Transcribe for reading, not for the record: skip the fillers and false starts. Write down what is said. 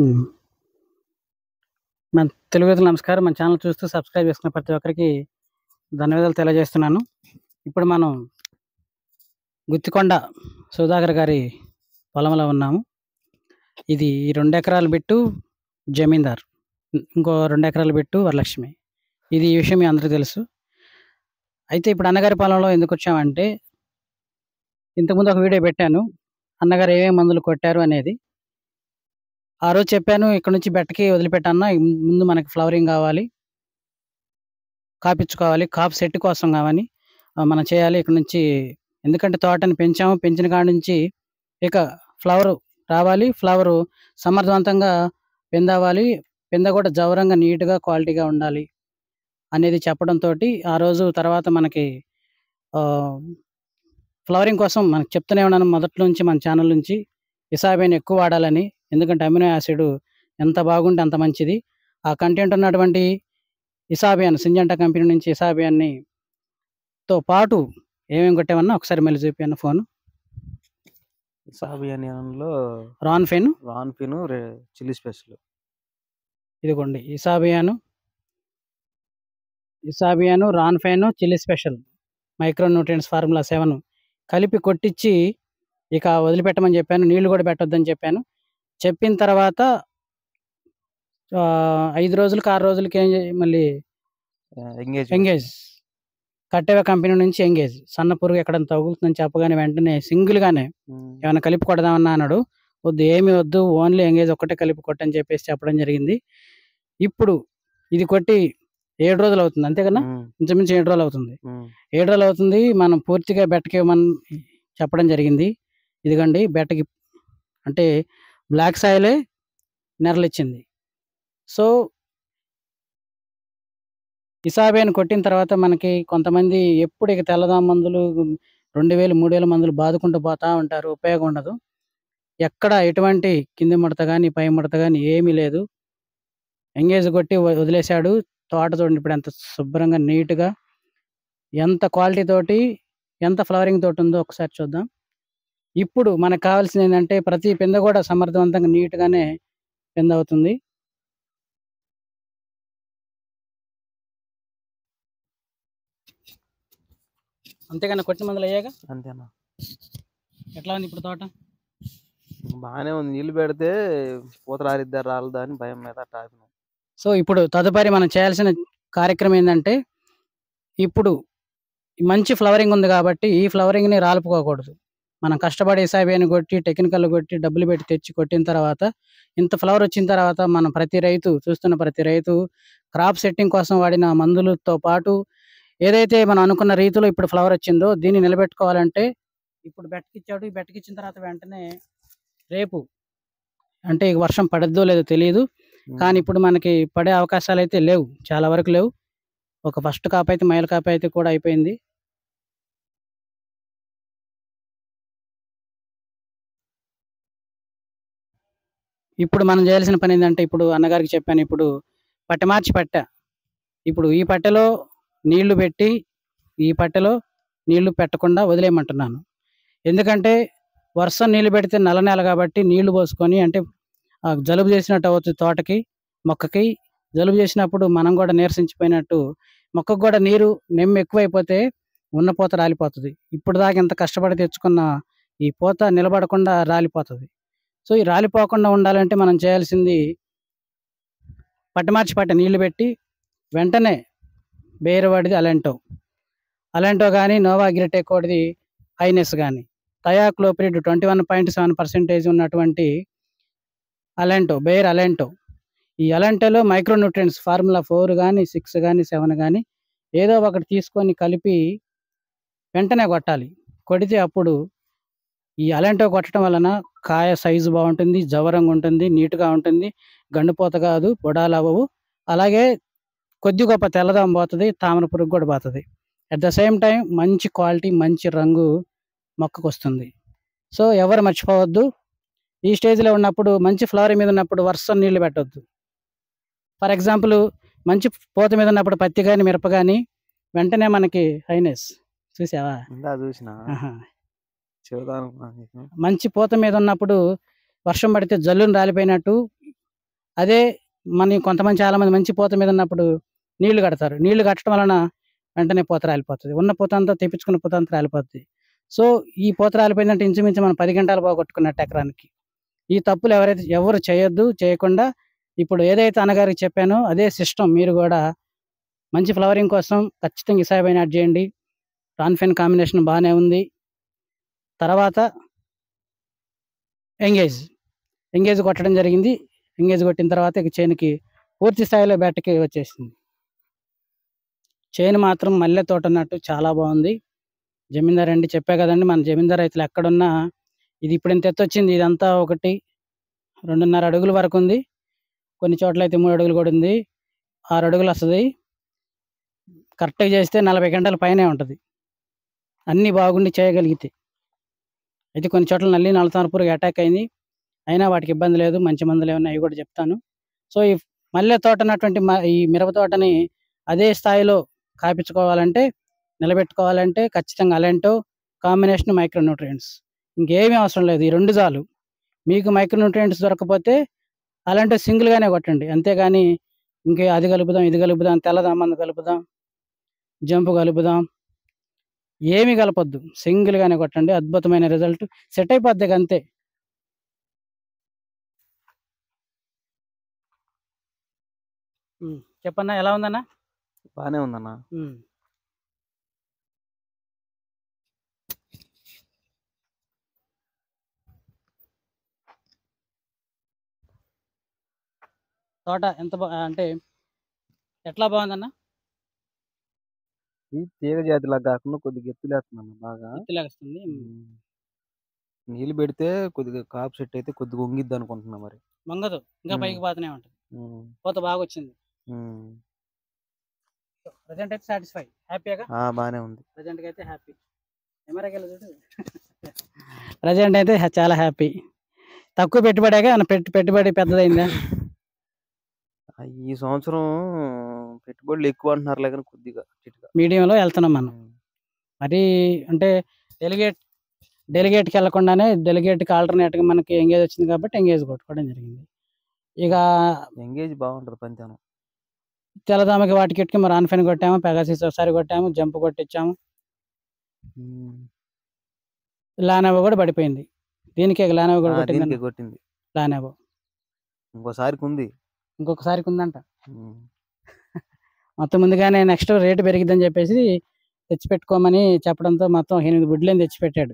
హ్మ్. మన తెలుగు రైతులకు నమస్కారం. మన ఛానల్ చూస్తూ సబ్స్క్రైబ్ చేసుకున్న ప్రతి ఒక్కరికి ధన్యవాదాలు తెలియజేస్తున్నాను. ఇప్పుడు మనం గుత్తికొండ సుధాకర్ గారి పొలంలో ఉన్నాము. ఇది 2 ఎకరాల బిట్టు జమీందార్. ఇంకో 2 ఎకరాల బిట్టు వరలక్ష్మి. ఈ విషయం మీ అందరికీ తెలుసు. అయితే ఇప్పుడు అన్నగారి పొలంలో ఎందుకొచ్చామంటే, ఇంతకుముందు ఒక వీడియో పెట్టాను. అన్నగారు ఏమేమి మందులు కొట్టారు అనేది. ఆ రోజు చెప్పాను, "ఇక్కడి నుంచి బెట్టకి వదిలిపెట్టన్నా, ముందు మనకి ఫ్లవరింగ్ కావాలి. కాపిచ్చుకోవాలి. కాపు సెట్ కోసం కావని మనం చేయాలి ఇక్కడి నుంచి. ఎందుకంటే తోటని పెంచాము. పెంచిన కాడ నుంచి ఇక ఫ్లవరు రావాలి. ఫ్లవరు సమర్థవంతంగా పిందవ్వాలి. పింద కూడా జవరంగా, నీట్‌గా, క్వాలిటీగా ఉండాలి" అనేది చెప్పడంతోటి ఆ రోజు తర్వాత మనకి ఆహ్, ఫ్లవరింగ్ కోసం మనకు చెప్తూనే ఉన్నాను మొదట్లో నుంచి మన ఛానల్ నుంచి. ఇసాబిన్ ఎక్కువ వాడాలని. ఎందుకంటే అమినో యాసిడ్ ఎంత బాగుంటే అంత మంచిది. ఆ కంటెంట్ ఉన్నటువంటి ఇసాబియాన్ సింజంటా కంపెనీ నుంచి ఇసాబియాన్‌ని తో పాటు ఏమేమి కొట్టామన్నా ఒకసారి మళ్ళీ చూపియన్న ఫోను. ఇసాబియాన్‌లో రాన్‌ఫెన్, రాన్‌ఫిన్, చిల్లీ స్పెషల్. ఇదిగోండి ఇసాబియాను, రాన్‌ఫెన్, chilli special, micro nutrients formula 7 కలిపి కొట్టిచ్చి ఇక వదిలిపెట్టమని చెప్పాను. నీళ్లు కూడా పెట్టొద్దని చెప్పాను. చెప్పిన తర్వాత 5 రోజులకి, 6 రోజులకి మళ్ళీ ఎంగేజ్ కట్టెవ కంపెనీ నుంచి ఎంగేజ్. సన్న పురుగు ఎక్కడైనా తగులుతుందని చెప్పగానే వెంటనే సింగిల్‌గానే ఏమన్నా కలిపి కొడదామన్నా అన్నాడు. వద్దు, ఏమి వద్దు, ఓన్లీ ఎంగేజ్ ఒక్కటే కలిపి కొట్టని చెప్పేసి చెప్పడం జరిగింది. ఇప్పుడు ఇది కొట్టి 7 రోజులవుతుంది. అంతే కదన్నా? ఇంచుమించు 7 రోజులవుతుంది. 7 రోజులవుతుంది. మనం పూర్తిగా బెట్టకివ్వమని చెప్పడం జరిగింది. ఇదిగోండి బెట్టకి అంటే బ్లాక్ సాయిలే నెరలిచ్చింది. సో, ఇసాబియాన్ కొట్టిన తర్వాత మనకి కొంతమంది ఎప్పుడు ఇక తెల్లదోమ మందులు 2000, 3000 మందులు బాదుకుంటూ పోతా ఉంటారు. ఉపయోగం ఉండదు. ఎక్కడ ఎటువంటి కింది ముడత గాని, పై ముడత గాని ఏమీ లేదు. ఎంగేజ్ కొట్టి వదిలేసాడు. తోట చూడండి ఇప్పుడు ఎంత శుభ్రంగా, నీట్‌గా, ఎంత క్వాలిటీ తోటి, ఎంత ఫ్లవరింగ్ తోటుందో ఒకసారి చూద్దాం. ఇప్పుడు మనకు కావాల్సిందేంటంటే ప్రతి పింద కూడా సమర్థవంతంగా నీట్‌గానే పిందవుతుంది. అంతేగాని కొట్టిన మందులయ్యాక అంతేనా? ఎట్లా ఉంది ఇప్పుడు తోట? బానే ఉంది. నీళ్లు పెడితే పూత రాలిద్దా రాలదా అని భయం మీద అట్ట ఆపినాం. సో, ఇప్పుడు తదుపరి మనం చేయాల్సిన కార్యక్రమం ఏందంటే, ఇప్పుడు మంచి ఫ్లవరింగ్ ఉంది కాబట్టి ఈ ఫ్లవరింగ్‌ని రాలుపుకోకూడదు. మనం కష్టపడి ఇసాబియాన్ కొట్టి, టెక్నికల్ కొట్టి, డబ్బులు పెట్టి తెచ్చి కొట్టిన తర్వాత, ఇంత ఫ్లవర్ వచ్చిన తర్వాత మనం చూస్తున్న ప్రతి రైతు క్రాప్ సెట్టింగ్ కోసం వాడిన మందులతో పాటు ఏదైతే మనం అనుకున్న రీతిలో ఇప్పుడు ఫ్లవర్ వచ్చిందో దీన్ని నిలబెట్టుకోవాలంటే, ఇప్పుడు బెట్టకిచ్చాడు. ఈ బెట్టకిచ్చిన తర్వాత వెంటనే రేపు అంటే ఇక వర్షం పడద్దో లేదో తెలీదు. కానీ ఇప్పుడు మనకి పడే అవకాశాలైతే లేవు. చాలా వరకు లేవు. ఒక ఫస్ట్ కాపయితే, మైల కాపయితే కూడా అయిపోయింది. ఇప్పుడు మనం చేయాల్సిన పనేందంటే, ఇప్పుడు అన్నగారికి చెప్పాను. ఇప్పుడు పట్టె మార్చి పట్టా. ఇప్పుడు ఈ పట్టెలో నీళ్లు పెట్టి, ఈ పట్టెలో నీళ్లు పెట్టకుండా వదిలేయమంటున్నాను. ఎందుకంటే వర్షం నీళ్లు పెడితే నల్ల నేల కాబట్టి నీళ్లు పోసుకొని అంటే జలుబు చేసినట్టు అవుతుంది తోటకి, మొక్కకి. జలుబు చేసినప్పుడు మనం కూడా నీరసించిపోయినట్టు మొక్కకు కూడా నెమ్ము ఎక్కువైపోతే ఉన్న పూత రాలిపోతది. ఇప్పటిదాకా ఎంత కష్టపడి తెచ్చుకున్న ఈ పూత నిలబడకుండా రాలిపోతది. సో, ఈ రాలిపోకుండా ఉండాలంటే మనం చేయాల్సింది పట్టె మార్చి నీళ్లు పెట్టి వెంటనే బేర్ వాడిది అలెంటో గాని, నోవా అగ్రిటెక్ హైనెస్ గాని, థయాక్లోప్రిడ్ 21.7% ఉన్నటువంటి అలెంటో. ఈ అలెంటోలో మైక్రో న్యూట్రియంట్స్ ఫార్ములా 4 గాని, 6 గాని, 7 గాని ఏదో ఒకటి తీసుకొని కలిపి వెంటనే కొట్టాలి. కొడితే అప్పుడు ఈ అలెంటో కొట్టడం వలన కాయ సైజు బావుంటుంది, జవరంగా ఉంటుంది, నీట్‌గా ఉంటుంది, గండిపోత కాదు, బొడాలవ్వవు. అలాగే కొద్ది గొప్ప తెల్లదోమ పోతది, తామర పురుగు కూడా పోతది. అట్ ద సేమ్ టైమ్ మంచి క్వాలిటీ, మంచి రంగు మొక్కకొస్తుంది. సో, ఎవరు మర్చిపోవద్దు. ఈ స్టేజ్‌లో ఉన్నప్పుడు మంచి ఫ్లవరింగ్ మీద ఉన్నప్పుడు వర్షం నీళ్లు పెట్టొద్దు. ఫర్ ఎగ్జాంపుల్ మంచి పూత మీద ఉన్నప్పుడు పత్తి గాని, మిరప గాని వెంటనే మనకి హైనెస్ చూసావా? ఇందా చూసినా. ఆహా! చెబుదామనుకున్నా నీకు. మంచి పూత మీద ఉన్నప్పుడు వర్షం పడితే జల్లున రాలిపోయినట్టు అదే కొంతమంది చాలామంది మంచి పూత మీద ఉన్నప్పుడు నీళ్లు కడతారు. నీళ్లు కట్టడం వలన వెంటనే పూత రాలిపోతది. ఉన్న పూత అంతా తెప్పించుకున్న పూత అంతా రాలిపోద్ది. సో, ఈ పూత రాలిపోయిందంటే ఇంచుమించు మనం 10 గంటలు పోగొట్టుకున్నట్టు ఎకరానికి. ఈ తప్పులు ఎవరు చేయొద్దు. చేయకుండా ఇప్పుడు ఏదైతే అన్నగారికి చెప్పానో అదే సిస్టమ్ మీరు గూడా మంచి ఫ్లవరింగ్ కోసం ఖచ్చితంగా ఇసాబైన్ యాడ్ చేయండి. రాన్‌ఫెన్ కాంబినేషన్ బానే ఉంది. తర్వాత ఎంగేజ్ కొట్టడం జరిగింది. ఎంగేజ్ కొట్టిన తర్వాత ఇక చేనుకి పూర్తి స్థాయిలో బెట్టకి వచ్చేసింది. చేను మాత్రం మల్లె తోట ఉన్నట్టు చాలా బాగుంది. జమీందార్ అండి చెప్పా కదండీ! మన జమీందార్ రైతులు ఎక్కడున్నా ఇది ఇప్పుడు ఇంత ఎత్తొచ్చింది. ఇదంతా 2.5 అడుగుల వరకు ఉంది. కొన్ని చోట్ల అయితే 3 అడుగులు కూడా ఉంది. 6 అడుగులు వస్తది. కరెక్ట్‌గా చేస్తే 40 గంటల పైనే ఉంటది. అన్నీ బాగుండి చేయగలిగితే. అయితే కొన్ని చోట్ల నల్లతామర పురుగు అటాక్ అయింది. అయినా వాటికి ఇబ్బంది లేదు. మంచి మందులేమున్నాయి అవి కూడా చెప్తాను. సో, ఈ మల్లె తోట ఉన్నటువంటి ఈ మిరప తోటని అదే స్థాయిలో కాపించుకోవాలంటే, నిలబెట్టుకోవాలంటే ఖచ్చితంగా అలెంటో కాంబినేషన్ మైక్రో న్యూట్రియంట్స్. ఇంకేమీ అవసరం లేదు. ఈ 2 చాలు. మీకు మైక్రో న్యూట్రియంట్స్ దొరకకపోతే అలెంటో సింగిల్‌గానే కొట్టండి. అంతేగాని అది కలుపుదాం, ఇది కలుపుదాం, తెల్లదోమ మందు కలుపుదాం, జంపు కలుపుదాం ఏమీ కలపొద్దు. సింగిల్‌గానే కొట్టండి. అద్భుతమైన రిజల్ట్ సెట్ అయిపోద్ది ఇక అంతే. చెప్పన్నా ఎలా ఉందన్నా? బానే ఉందన్న. తోట ఎంత అంటే ఎట్లా బాగుందన్న? ఈ తీగ జాతిలాగా కాకుండా కొద్దిగా ఎత్తులేస్తుందన్న బాగా. ఎత్తులేస్తుంది. నీళ్ళు పెడితే కొద్దిగా కాపు సెట్ అయితే కొద్దిగా వంగిద్ది అనుకుంటున్నా మరి. వంగదు. ఇంకా పైకి పోతూనే ఉంటది. పూత బాగా వచ్చింది. ప్రెజెంట్ అయితే సాటిస్ఫై. హ్యాపీగా? బానే ఉంది. ప్రెజెంట్‌గా అయితే హ్యాపీ. కెమెరాకెళ్ళి చూడు. ప్రెజెంట్ అయితే చాలా హ్యాపీ. తక్కువ పెట్టుబడేగా పెట్టుబడి పెద్దదైందా? ఈ సంవత్సరం పెట్టుబడులు ఎక్కువ అంటున్నారులే కానీ కొద్దిగా మీడియంలో వెళ్తున్నాం మనం. మరి అంటే డెలిగేట్‌కి వెళ్ళకుండానే డెలిగేట్‌కి ఆల్టర్‌నేట్‌గా మనకి ఎంగేజ్ వచ్చింది కాబట్టి ఎంగేజ్ కొట్టుకోవడం జరిగింది. ఇక ఎంగేజ్ బాగుంటది పంచాను. తెల్లదోమకి వాటికి మరి రాన్‌ఫెన్ కొట్టాము, పెగాసిస్ ఒకసారి కొట్టాము, జంప్ కొట్టించాము. లానెవో కూడా పడిపోయింది. దీనికే లానెవో కూడా కొట్టింది. లానెవో ఇంకొకసారికి ఉందంట. మొత్తం ముందుగానే నెక్స్ట్ రేటు పెరిగిద్దని చెప్పేసి తెచ్చిపెట్టుకోమని చెప్పడంతో మొత్తం 8 గుడ్లని తెచ్చిపెట్టాడు.